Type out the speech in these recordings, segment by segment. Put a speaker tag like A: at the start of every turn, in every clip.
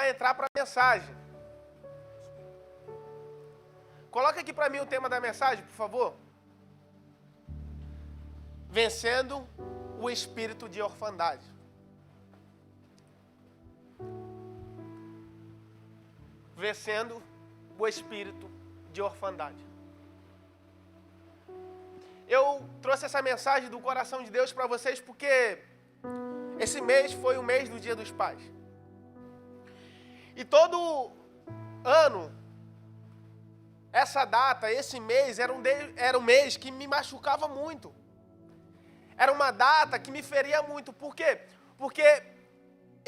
A: vai entrar para a mensagem. Coloca aqui para mim o tema da mensagem, por favor. Vencendo o espírito de orfandade. Vencendo o espírito de orfandade. Eu trouxe essa mensagem do coração de Deus para vocês porque esse mês foi o mês do Dia dos Pais. E todo ano, essa data, esse mês, era um mês que me machucava muito. Era uma data que me feria muito. Por quê? Porque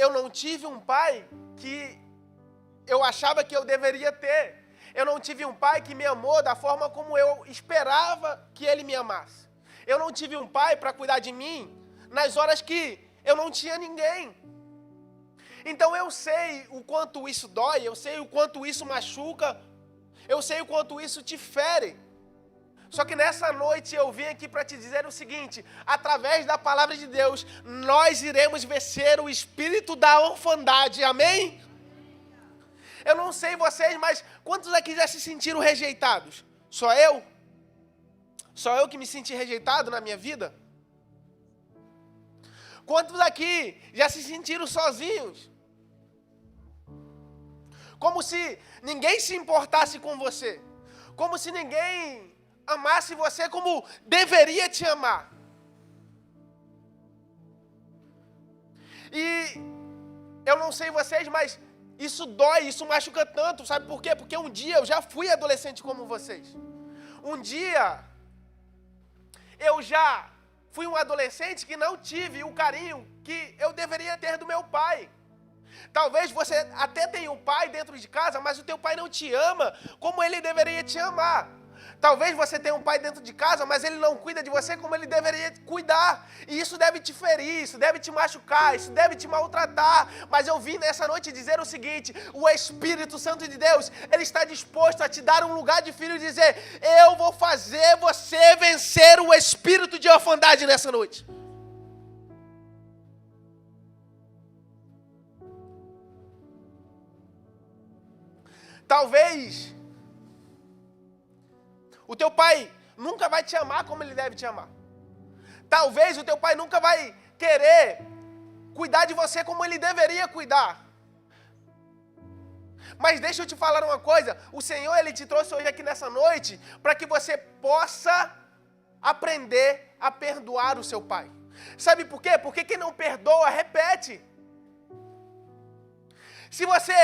A: eu não tive um pai que eu achava que eu deveria ter. Eu não tive um pai que me amou da forma como eu esperava que ele me amasse. Eu não tive um pai para cuidar de mim nas horas que eu não tinha ninguém. Então eu sei o quanto isso dói, eu sei o quanto isso machuca, eu sei o quanto isso te fere. Só que nessa noite eu vim aqui para te dizer o seguinte: através da palavra de Deus, nós iremos vencer o espírito da orfandade, amém? Eu não sei vocês, mas quantos aqui já se sentiram rejeitados? Só eu? Só eu que me senti rejeitado na minha vida? Quantos aqui já se sentiram sozinhos? Como se ninguém se importasse com você. Como se ninguém amasse você como deveria te amar. E eu não sei vocês, mas isso dói, isso machuca tanto, sabe por quê? Porque um dia eu já fui adolescente como vocês. Um dia eu já fui um adolescente que não tive o carinho que eu deveria ter do meu pai. Talvez você até tenha um pai dentro de casa, mas o teu pai não te ama como ele deveria te amar. Talvez você tenha um pai dentro de casa, mas ele não cuida de você como ele deveria cuidar. E isso deve te ferir, isso deve te machucar, isso deve te maltratar. Mas eu vim nessa noite dizer o seguinte: o Espírito Santo de Deus, ele está disposto a te dar um lugar de filho e dizer: eu vou fazer você vencer o espírito de orfandade nessa noite. Talvez o teu pai nunca vai te amar como ele deve te amar. Talvez o teu pai nunca vai querer cuidar de você como ele deveria cuidar. Mas deixa eu te falar uma coisa. O Senhor, ele te trouxe hoje aqui nessa noite para que você possa aprender a perdoar o seu pai. Sabe por quê? Porque quem não perdoa, repete. Se você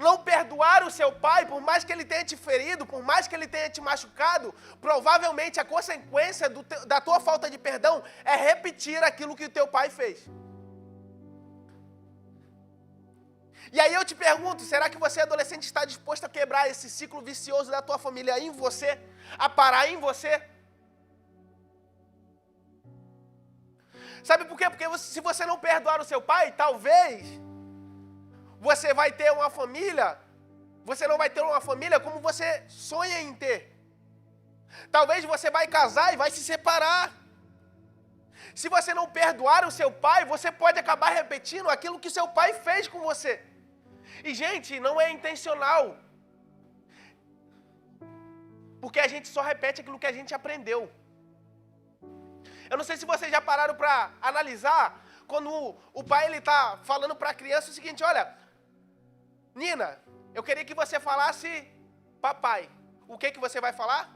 A: não perdoar o seu pai, por mais que ele tenha te ferido, por mais que ele tenha te machucado, provavelmente a consequência da tua falta de perdão é repetir aquilo que o teu pai fez. E aí eu te pergunto, será que você, adolescente, está disposto a quebrar esse ciclo vicioso da tua família em você? A parar em você? Sabe por quê? Porque se você não perdoar o seu pai, talvez você vai ter uma família, você não vai ter uma família como você sonha em ter. Talvez você vai casar e vai se separar. Se você não perdoar o seu pai, você pode acabar repetindo aquilo que seu pai fez com você. E, gente, não é intencional. Porque a gente só repete aquilo que a gente aprendeu. Eu não sei se vocês já pararam para analisar, quando o pai está falando para a criança o seguinte: olha, Nina, eu queria que você falasse papai. O que você vai falar?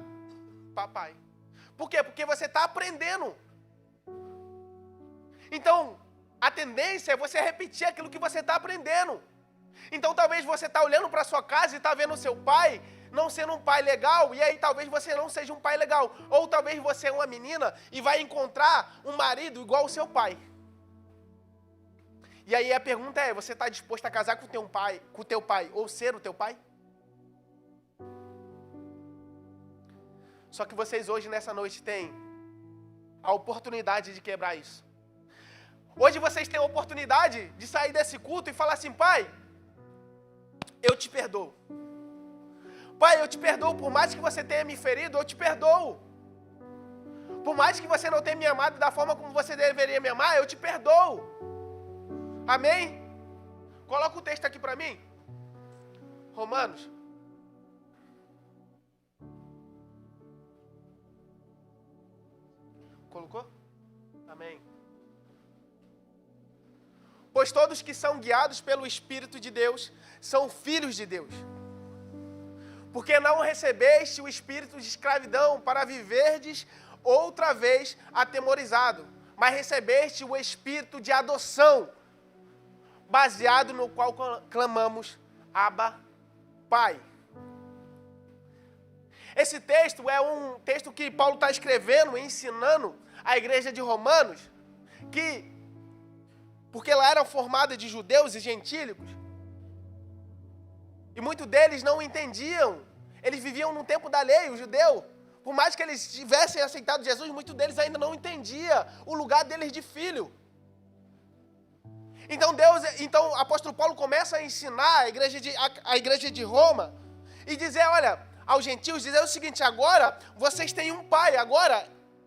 A: Papai. Por quê? Porque você está aprendendo. Então, a tendência é você repetir aquilo que você está aprendendo. Então, talvez você está olhando para a sua casa e está vendo o seu pai não sendo um pai legal, e aí talvez você não seja um pai legal. Ou talvez você é uma menina e vai encontrar um marido igual ao seu pai. E aí a pergunta é: você está disposto a casar com o teu pai, ou ser o teu pai? Só que vocês hoje, nessa noite, têm a oportunidade de quebrar isso. Hoje vocês têm a oportunidade de sair desse culto e falar assim: pai, eu te perdoo. Pai, eu te perdoo, por mais que você tenha me ferido, eu te perdoo. Por mais que você não tenha me amado da forma como você deveria me amar, eu te perdoo. Amém? Coloca o texto aqui para mim. Romanos. Colocou? Amém. Pois todos que são guiados pelo Espírito de Deus são filhos de Deus. Porque não recebeste o espírito de escravidão para viverdes outra vez atemorizado, mas recebeste o espírito de adoção, baseado no qual clamamos, Abba, Pai. Esse texto é um texto que Paulo está escrevendo, ensinando a igreja de Romanos, que, porque ela era formada de judeus e gentílicos, e muitos deles não entendiam, eles viviam no tempo da lei, o judeu, por mais que eles tivessem aceitado Jesus, muitos deles ainda não entendiam o lugar deles de filho. Então o apóstolo Paulo começa a ensinar a igreja de Roma e dizer, olha, aos gentios, dizer o seguinte, agora vocês têm um pai, agora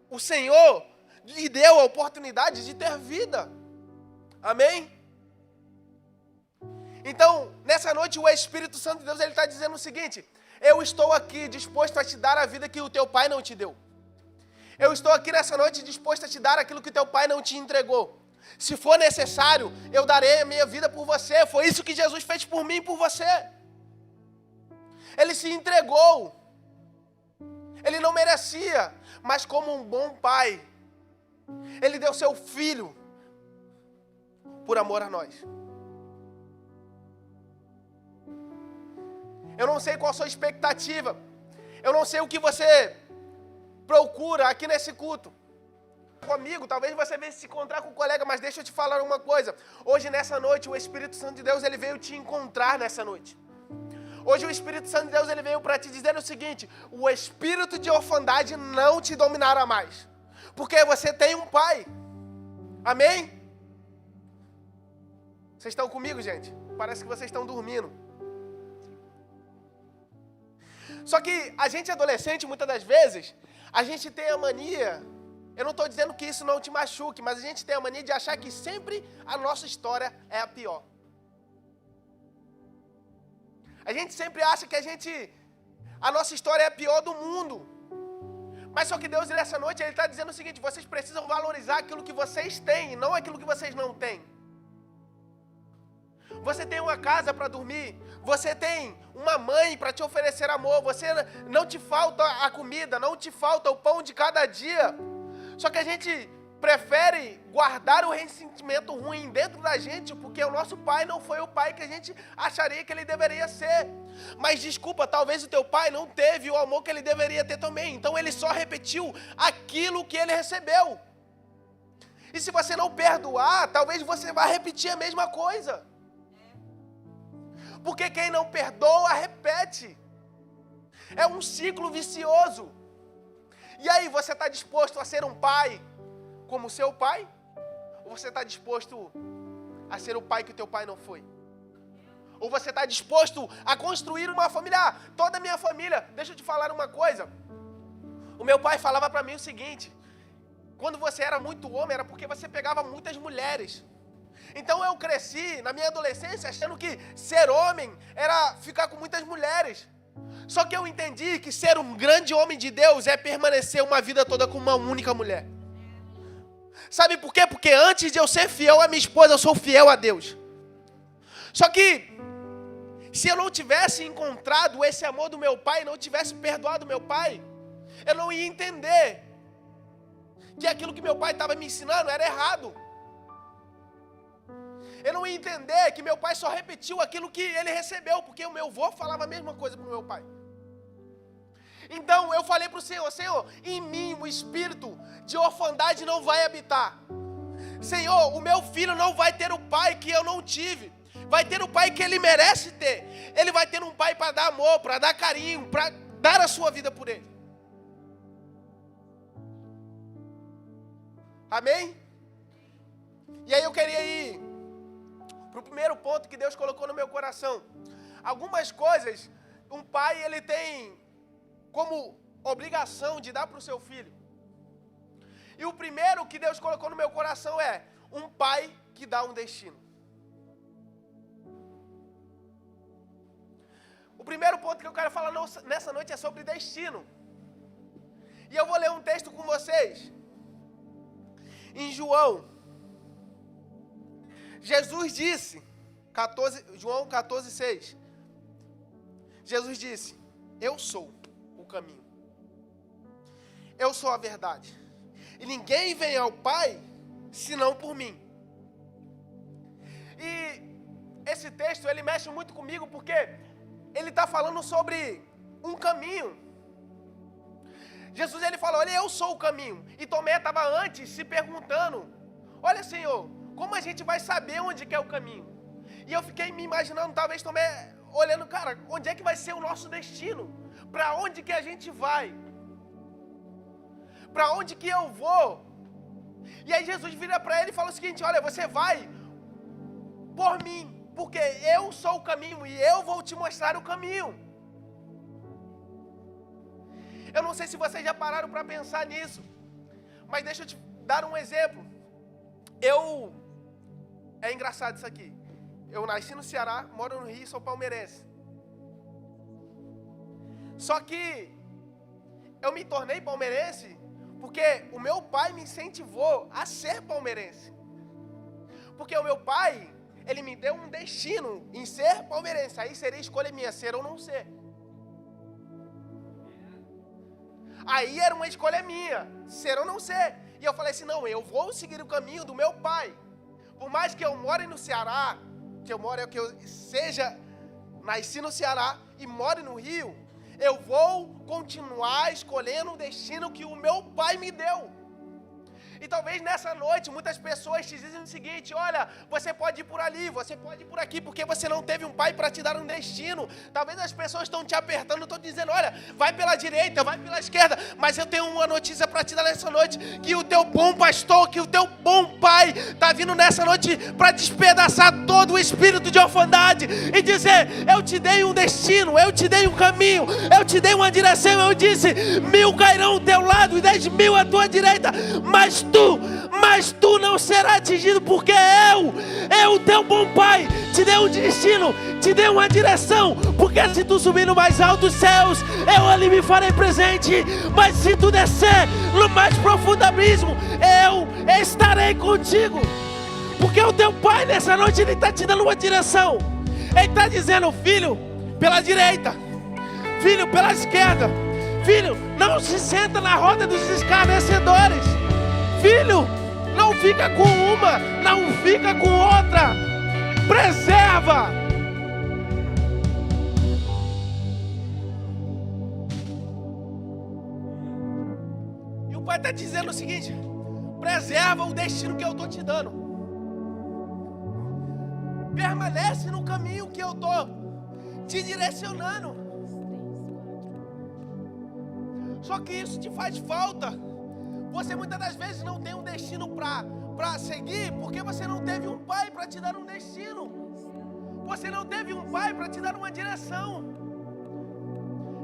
A: o Senhor lhe deu a oportunidade de ter vida. Amém? Então, nessa noite o Espírito Santo de Deus ele está dizendo o seguinte, eu estou aqui disposto a te dar a vida que o teu pai não te deu. Eu estou aqui nessa noite disposto a te dar aquilo que o teu pai não te entregou. Se for necessário, eu darei a minha vida por você. Foi isso que Jesus fez por mim e por você. Ele se entregou. Ele não merecia, mas como um bom pai, ele deu seu filho por amor a nós. Eu não sei qual a sua expectativa. Eu não sei o que você procura aqui nesse culto. Comigo, talvez você venha se encontrar com um colega, mas deixa eu te falar uma coisa. Hoje, nessa noite, o Espírito Santo de Deus, ele veio te encontrar nessa noite. Hoje o Espírito Santo de Deus, ele veio para te dizer o seguinte, o espírito de orfandade não te dominará mais. Porque você tem um pai. Amém? Vocês estão comigo, gente? Parece que vocês estão dormindo. Só que a gente adolescente, muitas das vezes, a gente tem a mania, eu não estou dizendo que isso não te machuque, mas a gente tem a mania de achar que sempre a nossa história é a pior. A gente sempre acha que a nossa história é a pior do mundo. Mas só que Deus, nessa noite, Ele está dizendo o seguinte, vocês precisam valorizar aquilo que vocês têm, e não aquilo que vocês não têm. Você tem uma casa para dormir, você tem uma mãe para te oferecer amor, não te falta a comida, não te falta o pão de cada dia. Só que a gente prefere guardar o ressentimento ruim dentro da gente, porque o nosso pai não foi o pai que a gente acharia que ele deveria ser. Mas desculpa, talvez o teu pai não teve o amor que ele deveria ter também, então ele só repetiu aquilo que ele recebeu. E se você não perdoar, talvez você vá repetir a mesma coisa. Porque quem não perdoa, repete. É um ciclo vicioso. E aí, você está disposto a ser um pai como seu pai? Ou você está disposto a ser o pai que o teu pai não foi? Ou você está disposto a construir uma família? Toda a minha família, deixa eu te falar uma coisa. O meu pai falava para mim o seguinte, quando você era muito homem, era porque você pegava muitas mulheres. Então eu cresci, na minha adolescência, achando que ser homem era ficar com muitas mulheres. Só que eu entendi que ser um grande homem de Deus é permanecer uma vida toda com uma única mulher. Sabe por quê? Porque antes de eu ser fiel à minha esposa, eu sou fiel a Deus. Só que, se eu não tivesse encontrado esse amor do meu pai, não tivesse perdoado meu pai, eu não ia entender que aquilo que meu pai estava me ensinando era errado. Eu não ia entender que meu pai só repetiu aquilo que ele recebeu, porque o meu avô falava a mesma coisa para o meu pai. Então eu falei para o Senhor, Senhor, em mim o espírito de orfandade não vai habitar. Senhor, o meu filho não vai ter o pai que eu não tive. Vai ter o pai que ele merece ter. Ele vai ter um pai para dar amor, para dar carinho, para dar a sua vida por ele. Amém? E aí eu queria ir para o primeiro ponto que Deus colocou no meu coração. Algumas coisas, um pai ele tem como obrigação de dar para o seu filho. E o primeiro que Deus colocou no meu coração é um pai que dá um destino. primeiro ponto que eu quero falar nessa noite é sobre destino. E eu vou ler um texto com vocês. Em João, Jesus disse, João 14:6. Jesus disse: eu sou o caminho. Eu sou a verdade. E ninguém vem ao Pai senão por mim. E esse texto, ele mexe muito comigo porque ele está falando sobre um caminho. Jesus, ele falou: olha, eu sou o caminho. E Tomé estava antes se perguntando: olha, Senhor, como a gente vai saber onde que é o caminho? E eu fiquei me imaginando, talvez Tomé, olhando, cara, onde é que vai ser o nosso destino? Para onde que a gente vai? Para onde que eu vou? E aí Jesus vira para ele e fala o seguinte: olha, você vai por mim, porque eu sou o caminho e eu vou te mostrar o caminho. Eu não sei se vocês já pararam para pensar nisso, mas deixa eu te dar um exemplo. É engraçado isso aqui. Eu nasci no Ceará, moro no Rio e sou palmeirense. Só que eu me tornei palmeirense porque o meu pai me incentivou a ser palmeirense. Porque o meu pai, ele me deu um destino em ser palmeirense. Aí seria escolha minha, ser ou não ser. Aí era uma escolha minha, ser ou não ser. E eu falei assim: não, eu vou seguir o caminho do meu pai. Por mais que eu more no Ceará, que eu nasci no Ceará e more no Rio, eu vou continuar escolhendo o destino que o meu pai me deu. E talvez nessa noite muitas pessoas te dizem o seguinte: olha, você pode ir por ali, você pode ir por aqui, porque você não teve um pai para te dar um destino. Talvez as pessoas estão te apertando, estão dizendo: olha, vai pela direita, vai pela esquerda. Mas eu tenho uma notícia para te dar nessa noite: que o teu bom pastor, que o teu bom pai está vindo nessa noite para despedaçar todo o espírito de orfandade e dizer: eu te dei um destino, eu te dei um caminho, eu te dei uma direção. Eu disse: 1000 cairão ao teu lado e 10.000 à tua direita, mas tu não será atingido, porque eu, teu bom pai, te dei um destino, te dei uma direção. Porque se tu subir no mais alto dos céus, eu ali me farei presente. Mas se tu descer no mais profundo abismo, eu estarei contigo. Porque o teu pai nessa noite, ele está te dando uma direção. Ele está dizendo: filho, pela direita, filho, pela esquerda. Filho, não se senta na roda dos escarnecedores. Filho, não fica com uma, não fica com outra. Preserva. E o pai está dizendo o seguinte: preserva o destino que eu estou te dando. Permanece no caminho que eu estou te direcionando. Só que isso te faz falta. Você muitas das vezes não tem um destino para seguir, porque você não teve um pai para te dar um destino. Você não teve um pai para te dar uma direção.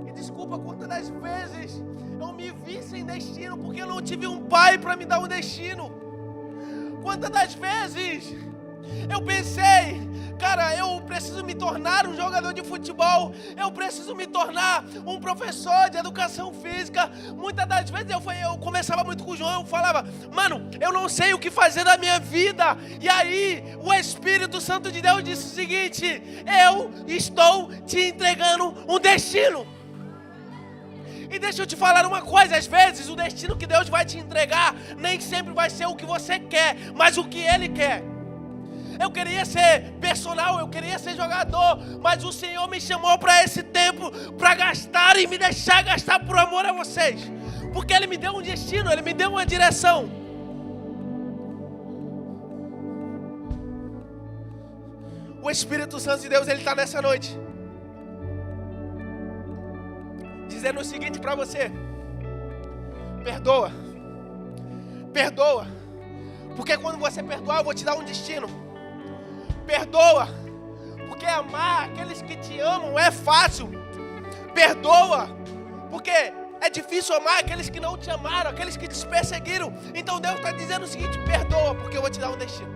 A: E desculpa, quantas das vezes eu me vi sem destino, porque eu não tive um pai para me dar um destino. Quantas das vezes eu pensei: cara, eu preciso me tornar um jogador de futebol, eu preciso me tornar um professor de educação física. Muitas das vezes eu conversava muito com o João, eu falava: mano, eu não sei o que fazer da minha vida. E aí o Espírito Santo de Deus disse o seguinte: eu estou te entregando um destino. E deixa eu te falar uma coisa: às vezes o destino que Deus vai te entregar nem sempre vai ser o que você quer, mas o que Ele quer. Eu queria ser personal, eu queria ser jogador, mas o Senhor me chamou para esse tempo, para gastar e me deixar gastar por amor a vocês. Porque Ele me deu um destino, Ele me deu uma direção. O Espírito Santo de Deus, Ele está nessa noite dizendo o seguinte para você: perdoa. Perdoa. Porque quando você perdoar, eu vou te dar um destino. Perdoa, porque amar aqueles que te amam é fácil. Perdoa, porque é difícil amar aqueles que não te amaram, aqueles que te perseguiram. Então Deus está dizendo o seguinte: perdoa, porque eu vou te dar um destino.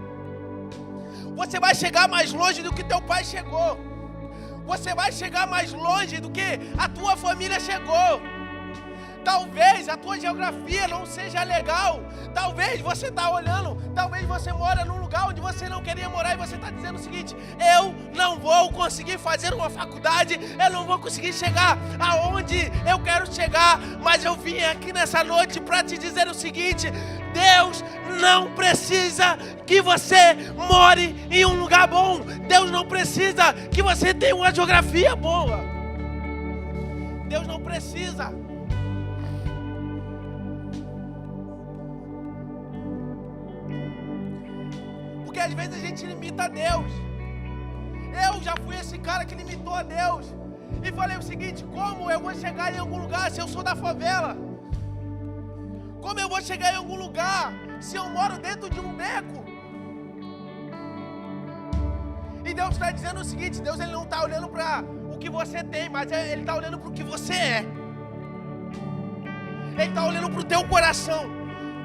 A: Você vai chegar mais longe do que teu pai chegou. Você vai chegar mais longe do que a tua família chegou. Talvez a tua geografia não seja legal. Talvez você está olhando, talvez você mora num lugar onde você não queria morar e você está dizendo o seguinte: eu não vou conseguir fazer uma faculdade, eu não vou conseguir chegar aonde eu quero chegar. Mas eu vim aqui nessa noite para te dizer o seguinte: Deus não precisa que você more em um lugar bom. Deus não precisa que você tenha uma geografia boa. Deus não precisa. Porque às vezes a gente limita a Deus. Eu já fui esse cara que limitou a Deus. E falei o seguinte: como eu vou chegar em algum lugar se eu sou da favela? Como eu vou chegar em algum lugar se eu moro dentro de um beco? E Deus está dizendo o seguinte: Deus ele não está olhando para o que você tem, mas Ele está olhando para o que você é. Ele está olhando para o teu coração.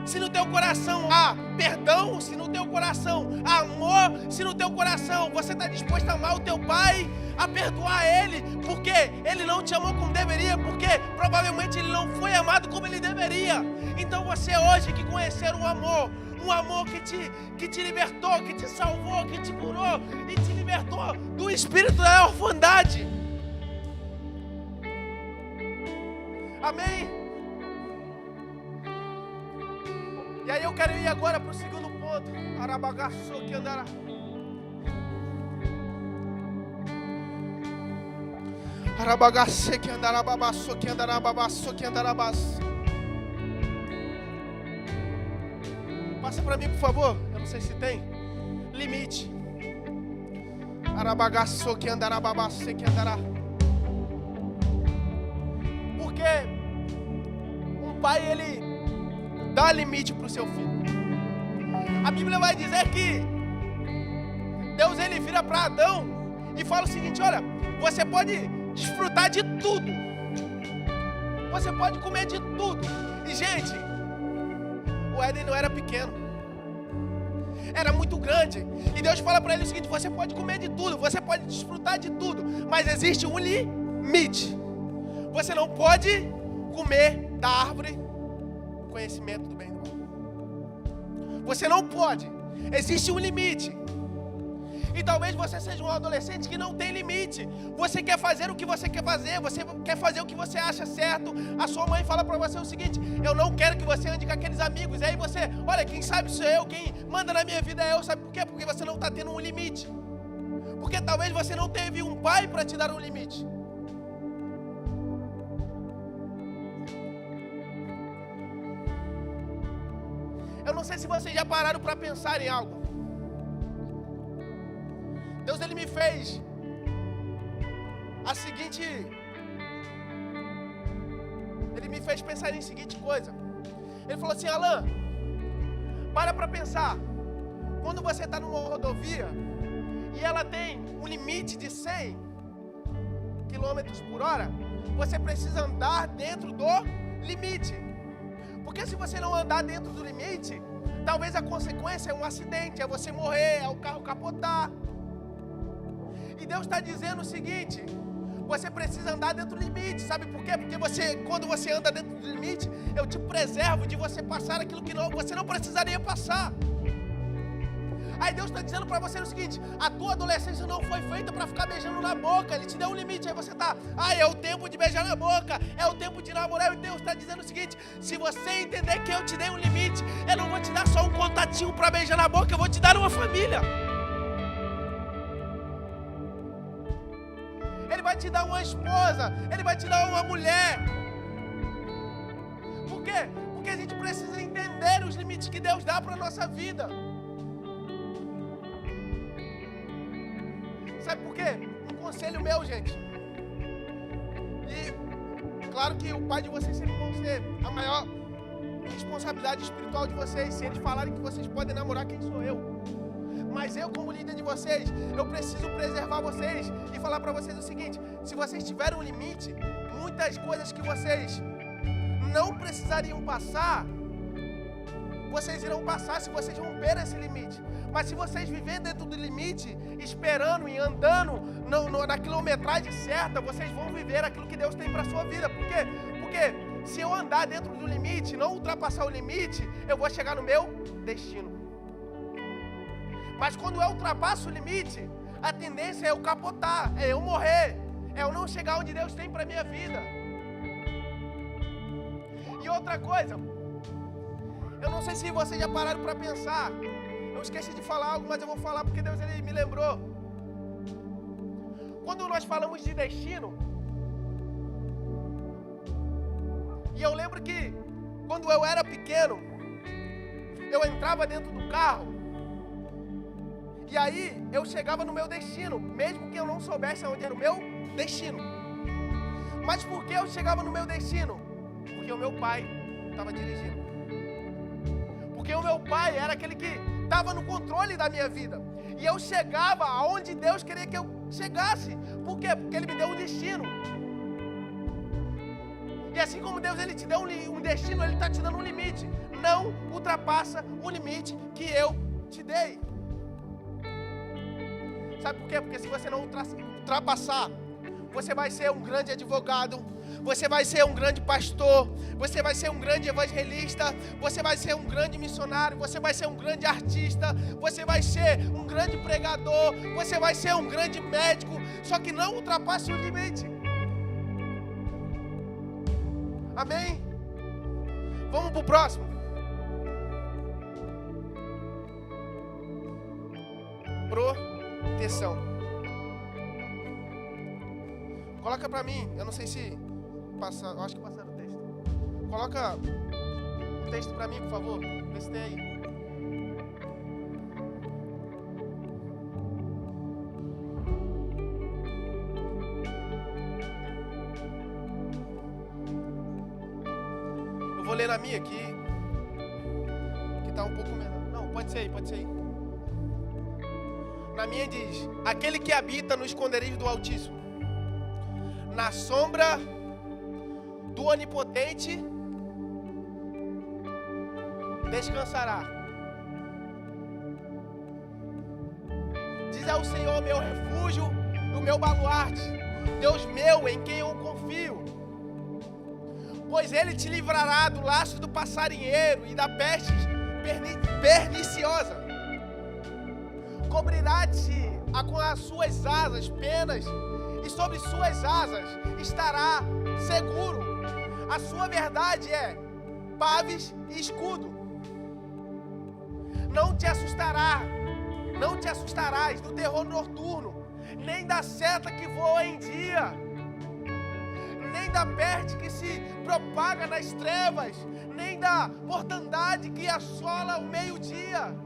A: Se no teu coração há perdão, se no teu coração há amor, se no teu coração você está disposto a amar o teu pai, a perdoar ele, porque ele não te amou como deveria, porque provavelmente ele não foi amado como ele deveria. Então você hoje que conhecer um amor que te libertou, que te salvou, que te curou e te libertou do espírito da orfandade. Amém? E aí eu quero ir agora para o segundo ponto. Arabagaçou que andará. Arabagaçou que andará, babaçou que andará, babaçou que andará, babaçou. Passa para mim, por favor. Eu não sei se tem. Limite. Arabagaçou que andará, babaçou que andará. Porque um pai, ele dá limite para o seu filho. A Bíblia vai dizer que Deus ele vira para Adão e fala o seguinte: olha, você pode desfrutar de tudo. Você pode comer de tudo. E gente, o Éden não era pequeno. Era muito grande. E Deus fala para ele o seguinte: você pode comer de tudo, você pode desfrutar de tudo, mas existe um limite. Você não pode comer da árvore conhecimento do bem e do mal. Você não pode. Existe um limite. E talvez você seja um adolescente que não tem limite. Você quer fazer o que você quer fazer. Você quer fazer o que você acha certo. A sua mãe fala para você o seguinte: eu não quero que você ande com aqueles amigos. E aí você, olha, quem sabe sou eu. Quem manda na minha vida é eu. Sabe por quê? Porque você não está tendo um limite. Porque talvez você não teve um pai para te dar um limite. Eu não sei se vocês já pararam para pensar em algo. Deus ele me fez a seguinte. Ele me fez pensar em seguinte coisa. Ele falou assim: Alan, para pensar. Quando você está numa rodovia e ela tem um limite de 100 km por hora, você precisa andar dentro do limite. Porque se você não andar dentro do limite, talvez a consequência é um acidente, é você morrer, é o carro capotar. E Deus está dizendo o seguinte: você precisa andar dentro do limite. Sabe por quê? Porque quando você anda dentro do limite, eu te preservo de você passar aquilo que você não precisaria passar. Aí Deus está dizendo para você o seguinte: a tua adolescência não foi feita para ficar beijando na boca. Ele te deu um limite, aí você está, é o tempo de beijar na boca, é o tempo de namorar. E Deus está dizendo o seguinte: se você entender que eu te dei um limite, eu não vou te dar só um contatinho para beijar na boca, eu vou te dar uma família. Ele vai te dar uma esposa, Ele vai te dar uma mulher. Por quê? Porque a gente precisa entender os limites que Deus dá para a nossa vida. Sabe por quê? Um conselho meu, gente. E claro que o pai de vocês sempre vão ser a maior responsabilidade espiritual de vocês. Se eles falarem que vocês podem namorar, quem sou eu? Mas eu, como líder de vocês, eu preciso preservar vocês e falar para vocês o seguinte: se vocês tiverem um limite, muitas coisas que vocês não precisariam passar, vocês irão passar se vocês romperem esse limite. Mas se vocês viverem dentro do limite, esperando e andando na quilometragem certa, vocês vão viver aquilo que Deus tem para a sua vida. Por quê? Porque se eu andar dentro do limite, não ultrapassar o limite, eu vou chegar no meu destino. Mas quando eu ultrapasso o limite, a tendência é eu capotar, é eu morrer, é eu não chegar onde Deus tem para a minha vida. E outra coisa, eu não sei se vocês já pararam para pensar, eu esqueci de falar algo, mas eu vou falar porque Deus ele me lembrou. Quando nós falamos de destino, e eu lembro que quando eu era pequeno, eu entrava dentro do carro, e aí eu chegava no meu destino, mesmo que eu não soubesse onde era o meu destino. Mas por que eu chegava no meu destino? Porque o meu pai estava dirigindo. Porque o meu pai era aquele que estava no controle da minha vida. E eu chegava aonde Deus queria que eu chegasse. Por quê? Porque Ele me deu um destino. E assim como Deus ele te deu um destino, Ele está te dando um limite. Não ultrapassa o limite que eu te dei. Sabe por quê? Porque se você não ultrapassar, você vai ser um grande advogado, você vai ser um grande pastor, você vai ser um grande evangelista, você vai ser um grande missionário, você vai ser um grande artista, você vai ser um grande pregador, você vai ser um grande médico, só que não ultrapasse o limite. Amém? Vamos pro próximo. Proteção. Coloca pra mim, eu não sei se passa, acho que passaram o texto. Coloca o texto pra mim, por favor. Vê se tem aí. Eu vou ler na minha aqui, que tá um pouco menor. Não, pode ser aí. Na minha diz: aquele que habita no esconderijo do Altíssimo, na sombra do Onipotente, descansará. Diz ao Senhor, meu refúgio, o meu baluarte, Deus meu, em quem eu confio. Pois Ele te livrará do laço do passarinheiro e da peste perniciosa. Cobrirá-te com as suas asas penas, e sobre suas asas estará seguro. A sua verdade é paves e escudo. Não te assustarás do terror noturno, nem da seta que voa em dia, nem da peste que se propaga nas trevas, nem da mortandade que assola o meio-dia.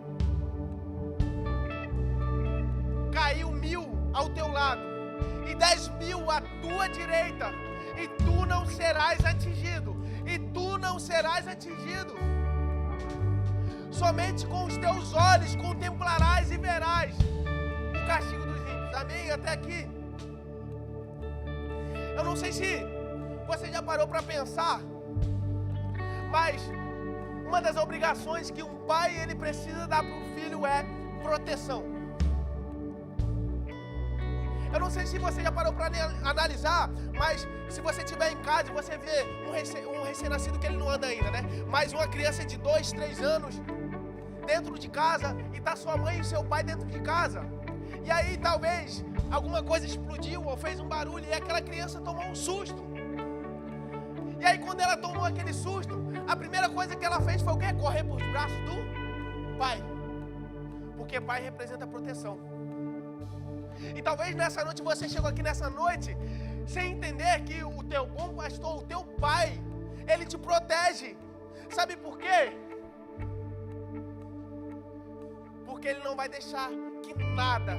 A: Caiu 1000 ao teu lado e 10.000 à tua direita, e tu não serás atingido. Somente com os teus olhos contemplarás e verás o castigo dos ímpios. Amém? Até aqui. Eu não sei se você já parou para pensar, mas uma das obrigações que um pai ele precisa dar para um filho é proteção. Eu não sei se você já parou para analisar, mas se você estiver em casa e você vê um recém-nascido que ele não anda ainda, né? Mas uma criança de 2, 3 anos dentro de casa e tá sua mãe e seu pai dentro de casa. E aí talvez alguma coisa explodiu ou fez um barulho e aquela criança tomou um susto. E aí quando ela tomou aquele susto, a primeira coisa que ela fez foi o quê? Correr por os braços do pai. Porque pai representa proteção. E talvez nessa noite você chegou aqui nessa noite sem entender que o teu bom pastor, o teu pai, ele te protege. Sabe por quê? Porque ele não vai deixar que nada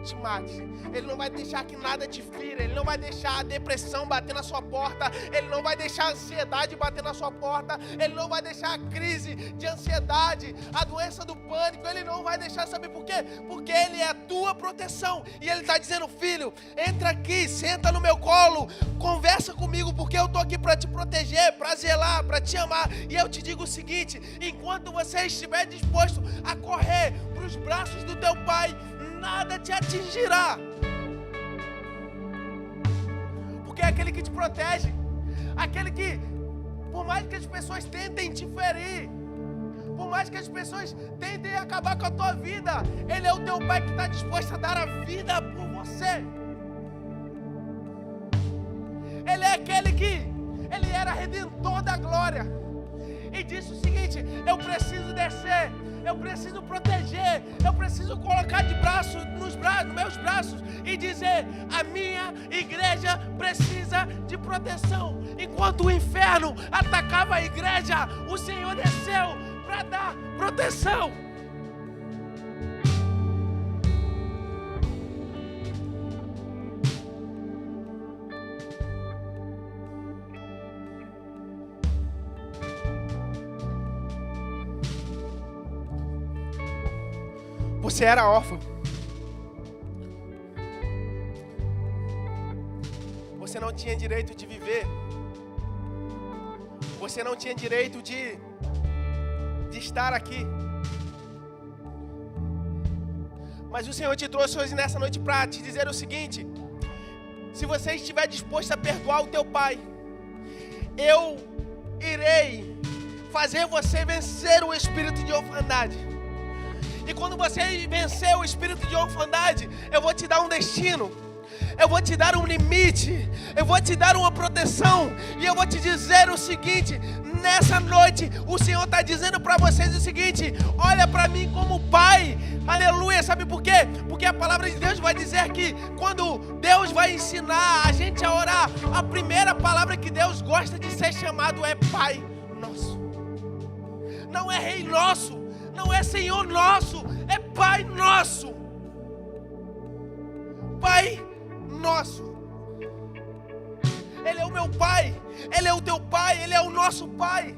A: te mate. Ele não vai deixar que nada te fira. Ele não vai deixar a depressão bater na sua porta. Ele não vai deixar a ansiedade bater na sua porta. Ele não vai deixar a crise de ansiedade, a doença do pânico. Ele não vai deixar, sabe por quê? Porque Ele é a tua proteção. E Ele está dizendo: filho, entra aqui, senta no meu colo, conversa comigo, porque eu estou aqui para te proteger, para zelar, para te amar. E eu te digo o seguinte: enquanto você estiver disposto a correr para os braços do teu Pai, nada te atingirá. Porque é aquele que te protege, aquele que, por mais que as pessoas tentem te ferir, por mais que as pessoas tentem acabar com a tua vida, Ele é o teu Pai que está disposto a dar a vida por você. Ele é aquele que, Ele era redentor da glória, e disse o seguinte: eu preciso descer, eu preciso proteger, eu preciso colocar nos meus braços e dizer: a minha igreja precisa de proteção. Enquanto o inferno atacava a igreja, o Senhor desceu para dar proteção. Você era órfão. Você não tinha direito de viver. Você não tinha direito de estar aqui. Mas o Senhor te trouxe hoje nessa noite para te dizer o seguinte: se você estiver disposto a perdoar o teu pai, eu irei fazer você vencer o espírito de orfandade. E quando você vencer o espírito de orfandade, eu vou te dar um destino, eu vou te dar um limite, eu vou te dar uma proteção. E eu vou te dizer o seguinte: nessa noite o Senhor está dizendo para vocês o seguinte: olha para mim como pai. Aleluia. Sabe por quê? Porque a palavra de Deus vai dizer que quando Deus vai ensinar a gente a orar, a primeira palavra que Deus gosta de ser chamado é Pai Nosso. Não é Rei Nosso, não é Senhor Nosso, é Pai Nosso. Pai Nosso. Ele é o meu Pai, Ele é o teu Pai, Ele é o nosso Pai.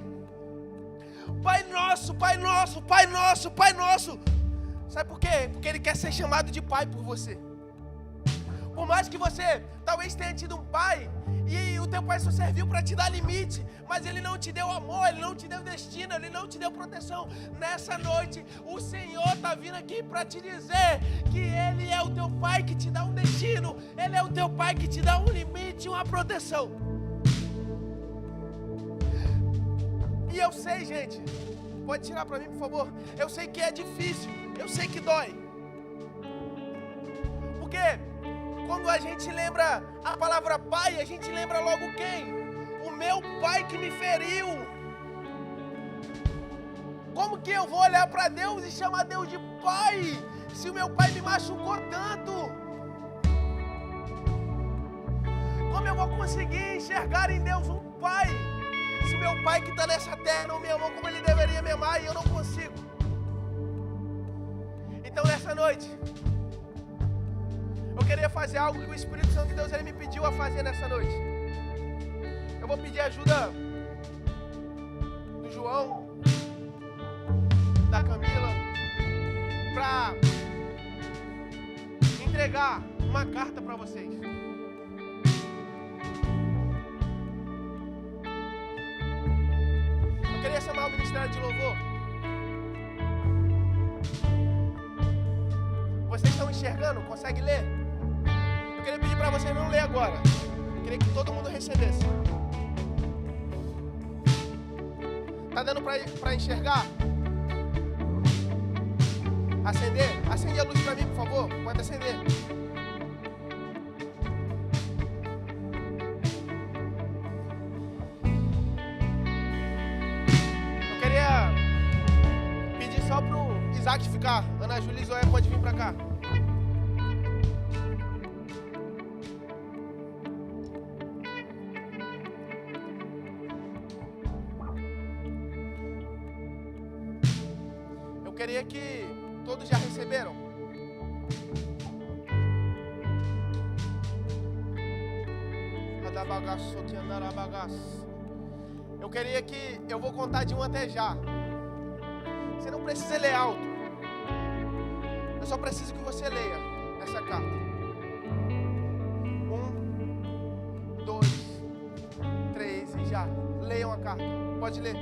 A: Pai Nosso, Pai Nosso, Pai Nosso, Pai Nosso. Sabe por quê? Porque Ele quer ser chamado de Pai por você. Por mais que você talvez tenha tido um pai e o teu pai só serviu para te dar limite, mas ele não te deu amor, ele não te deu destino, ele não te deu proteção. Nessa noite o Senhor está vindo aqui para te dizer que Ele é o teu pai que te dá um destino, Ele é o teu pai que te dá um limite, uma proteção. E eu sei, gente, pode tirar para mim, por favor. Eu sei que é difícil, eu sei que dói. Porque quando a gente lembra a palavra pai, a gente lembra logo quem? O meu pai que me feriu. Como que eu vou olhar para Deus e chamar Deus de pai, se o meu pai me machucou tanto? Como eu vou conseguir enxergar em Deus um pai, se o meu pai que está nessa terra não me amou como Ele deveria me amar e eu não consigo? Então nessa noite eu queria fazer algo que o Espírito Santo de Deus Ele me pediu a fazer nessa noite. Eu vou pedir ajuda do João, da Camila, para entregar uma carta para vocês. Eu queria chamar o Ministério de Louvor. Vocês estão enxergando? Consegue ler? Eu queria pedir para vocês não ler agora. Eu queria que todo mundo recebesse. Tá dando para enxergar? Acender? Acende a luz para mim, por favor. Pode acender. Eu queria pedir só pro Isaac ficar. Ana Júlia e Zoé pode vir para cá. Eu queria que todos já receberam. Eu queria que... Eu vou contar de 1 até já. Você não precisa ler alto. Eu só preciso que você leia essa carta. 1, 2, 3 e já. Leiam a carta. Pode ler.